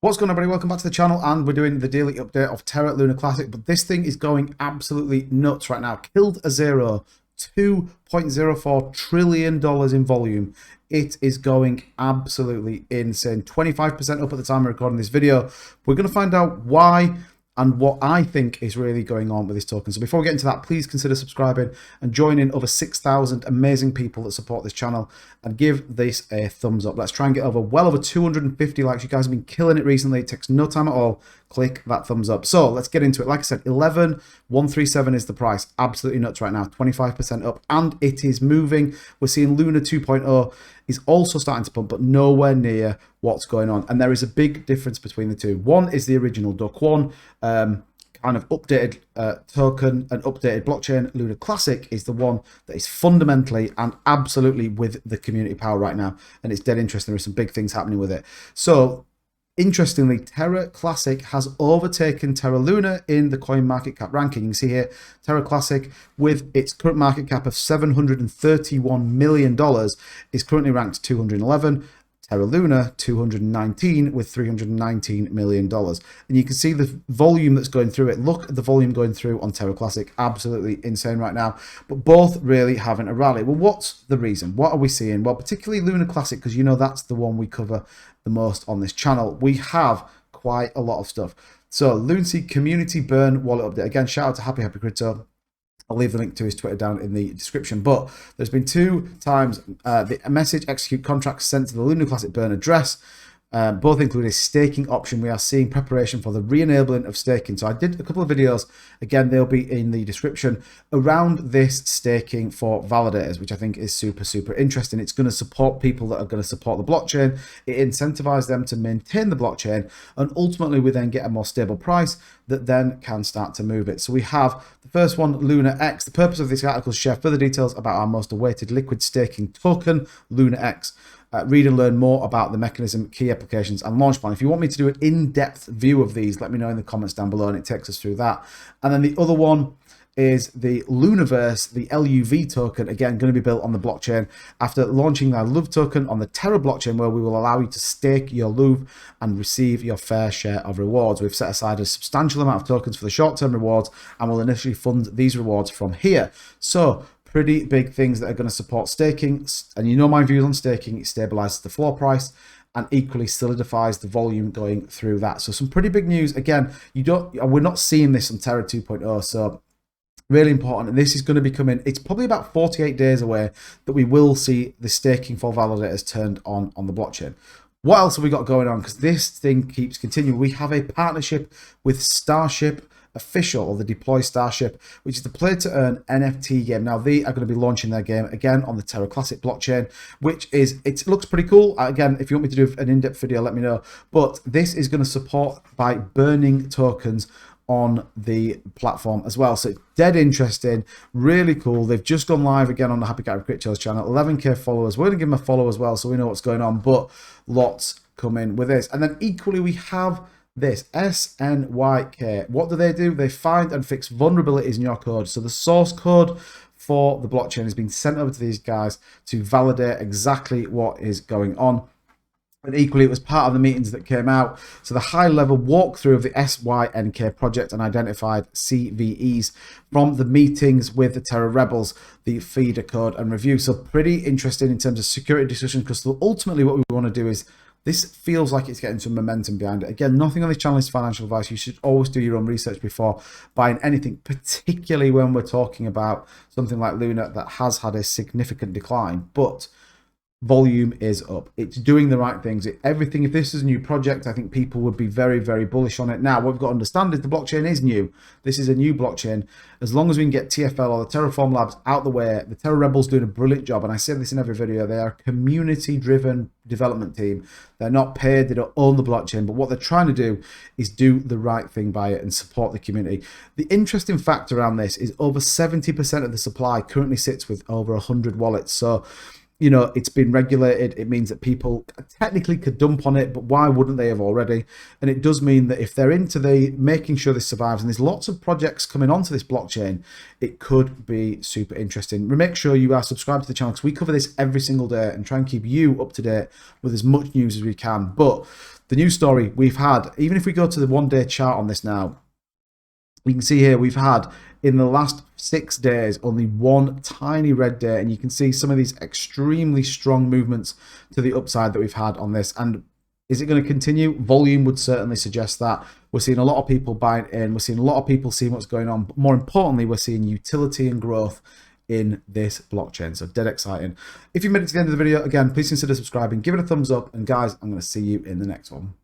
What's going on, everybody? Welcome back to the channel, and we're doing the daily update of Terra Lunar Classic. But this thing is going absolutely nuts right now. Killed a zero, $2.04 trillion in volume. It is going absolutely insane. 25% up at the time of recording this video. We're going to find out why and what I think is really going on with this token. So before we get into that, please consider subscribing and joining over 6,000 amazing people that support this channel, and give this a thumbs up. Let's try and get well over 250 likes. You guys have been killing it recently. It takes no time at all. Click that thumbs up. So let's get into it. Like I said, 11,137 is the price. Absolutely nuts right now. 25% up, and it is moving. We're seeing Luna 2.0 is also starting to pump, but nowhere near what's going on. And there is a big difference between the two. One is the original Duck One, kind of updated token and updated blockchain. Luna Classic is the one that is fundamentally and absolutely with the community power right now, and it's dead interesting. There are some big things happening with it. So interestingly, Terra Classic has overtaken Terra Luna in the coin market cap ranking. You can see here, Terra Classic, with its current market cap of $731 million, is currently ranked 211. Terra Luna 219 with $319 million. And you can see the volume that's going through it. Look at the volume going through on Terra Classic. Absolutely insane right now. But both really having a rally. Well, what's the reason? What are we seeing? Well, particularly Luna Classic, because you know that's the one we cover the most on this channel. We have quite a lot of stuff. So Lunacy community burn wallet update. Again, shout out to Happy Crypto. I'll leave the link to his Twitter down in the description. But there's been 2 times the message execute contracts sent to the Luna Classic burn address. Both include a staking option. We are seeing preparation for the re-enabling of staking. So I did a couple of videos, again, they'll be in the description, around this staking for validators, which I think is super interesting. It's going to support people that are going to support the blockchain. It incentivizes them to maintain the blockchain, and ultimately we then get a more stable price that then can start to move it. So we have the first one, Luna X. The purpose of this article is to share further details about our most awaited liquid staking token, Luna X. Read and learn more about the mechanism, key applications, and launch plan. If you want me to do an in-depth view of these, let me know in the comments down below, and it takes us through that. And then the other one is the Lunaverse, the LUV token, again, going to be built on the blockchain after launching their LUV token on the Terra blockchain, where we will allow you to stake your LUV and receive your fair share of rewards. We've set aside a substantial amount of tokens for the short-term rewards, and will initially fund these rewards from here. So pretty big things that are going to support staking, and you know my views on staking. It stabilizes the floor price and equally solidifies the volume going through that. So some pretty big news. Again, we're not seeing this on Terra 2.0, so really important. And this is going to be coming, it's probably about 48 days away that we will see the staking for validators turned on the blockchain. What else have we got going on? Because this thing keeps continuing. We have a partnership with Starship Official, or the Deploy Starship, which is the play to earn NFT game. Now they are going to be launching their game again on the Terra Classic blockchain, which is, it looks pretty cool. Again, if you want me to do an in-depth video, let me know. But this is going to support by burning tokens on the platform as well. So it's dead interesting, really cool. They've just gone live again on the Happy Crypto's channel. 11k followers. We're going to give them a follow as well, so we know what's going on. But lots coming with this. And then equally we have this SNYK. What do? They find and fix vulnerabilities in your code. So the source code for the blockchain has been sent over to these guys to validate exactly what is going on. And equally, it was part of the meetings that came out. So the high-level walkthrough of the SYNK project and identified CVEs from the meetings with the Terra Rebels, the feeder code and review. So pretty interesting in terms of security discussion, because ultimately what we want to do is, this feels like it's getting some momentum behind it. Again, nothing on this channel is financial advice. You should always do your own research before buying anything, particularly when we're talking about something like Luna that has had a significant decline. But volume is up. It's doing the right things. Everything, if this is a new project, I think people would be very bullish on it. Now, what we've got to understand is the blockchain is new. This is a new blockchain. As long as we can get TFL or the Terraform Labs out the way, the Terra Rebels doing a brilliant job. And I say this in every video, they are a community-driven development team. They're not paid, they don't own the blockchain, but what they're trying to do is do the right thing by it and support the community. The interesting fact around this is over 70% of the supply currently sits with over 100 wallets. So, you know, it's been regulated. It means that people technically could dump on it, but why wouldn't they have already? And it does mean that if they're into the making sure this survives, and there's lots of projects coming onto this blockchain, it could be super interesting. Make sure you are subscribed to the channel, because we cover this every single day and try and keep you up to date with as much news as we can. But The news story we've had, even if we go to the 1-day chart on this now, you can see here we've had in the last 6 days only one tiny red day, and you can see some of these extremely strong movements to the upside that we've had on this. And is it going to continue? Volume would certainly suggest that. We're seeing a lot of people buying in. We're seeing a lot of people seeing what's going on. But more importantly, we're seeing utility and growth in this blockchain. So dead exciting. If you made it to the end of the video, again, please consider subscribing, give it a thumbs up, and guys, I'm going to see you in the next one.